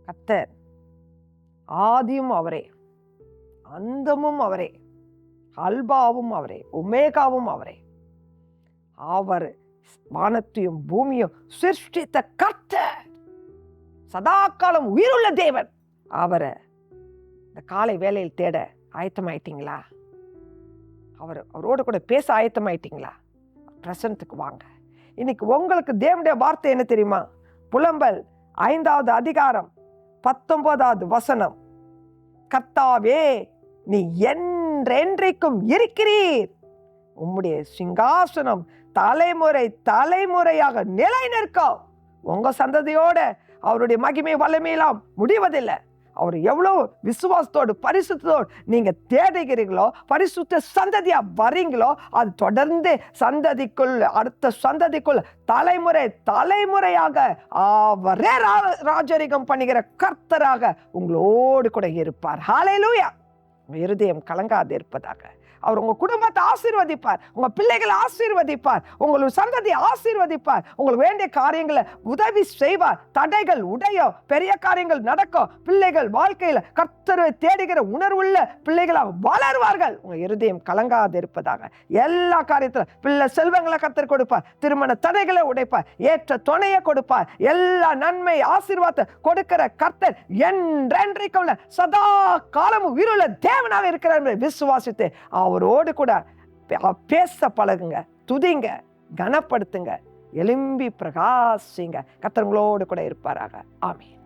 கர்த்தர் ஆதியும் அவரே, அந்தமும் அவரே, அல்பாவும் அவரே, ஒமேகாவும் அவரே. அவர் வானத்தையும் பூமியும் சிருஷ்டித்த கர்த்தர், சதா காலம் உயிருள்ள தேவன். அவரை இந்த காலை வேளையில் தேட ஆயத்தமாயிட்டீங்களா? அவரோடு கூட பேச ஆயத்தமாயிட்டீங்களா? பிரசன்னத்துக்கு வாங்க. இன்னைக்கு உங்களுக்கு தேவனுடைய வார்த்தை என்ன தெரியுமா? புலம்பல் 5வது அதிகாரம் 19வது வசனம். கர்த்தாவே, நீ என்றென்றைக்கும் இருக்கிறீர், உம்முடைய சிங்காசனம் தலைமுறை தலைமுறையாக நிலை நிற்கும். உங்க சந்ததியோட அவருடைய மகிமை வல்லமையெல்லாம் முடிவதில்லை. அவர் எவ்வளவு விசுவாசத்தோடு பரிசுத்தோடு நீங்க தேடுகிறீர்களோ, பரிசுத்த சந்ததியா வரீங்களோ, அது தொடர்ந்து சந்ததிக்குள் அடுத்த சந்ததிக்குள் தலைமுறை தலைமுறையாக அவரே ராஜரிகம் பண்ணுகிற கர்த்தராக உங்களோடு கூட இருப்பார். ஹல்லேலூயா. இருதயம் கலங்காது இருப்பதாக. அவர் உங்க குடும்பத்தை ஆசீர்வதிப்பார், உங்க பிள்ளைகளை ஆசீர்வதிப்பார், உங்களுடைய சந்ததியை ஆசீர்வதிப்பார், உங்களுக்கு வேண்டிய காரியங்களை உதவி செய்வார். தடைகள் உடையும், பெரிய காரியங்கள் நடக்கும். பிள்ளைகள் வாழ்க்கையில கர்த்தரை தேடுகிற உணர்வுள்ள பிள்ளைகளாக வளருவார்கள். உங்க இருதயம் கலங்காது இருப்பதாக. எல்லா காரியத்திலும் பிள்ளை செல்வங்களை கர்த்தர் கொடுப்பார், திருமண தடைகளை உடைப்பார், ஏற்ற துணையை கொடுப்பார். எல்லா நன்மை ஆசீர்வாதத்தை கொடுக்கிற கர்த்தர் என்றென்றைக்கும் சதா காலமும் உயிருள்ள தேவனாக இருக்கிறார் என்பதை விசுவாசித்து அவரோடு கூட பேச பழகுங்க, துதிங்க, கனப்படுத்துங்க, எழும்பி பிரகாசிங்க. கர்த்தர் உங்களோடு கூட இருப்பாராக. ஆமென்.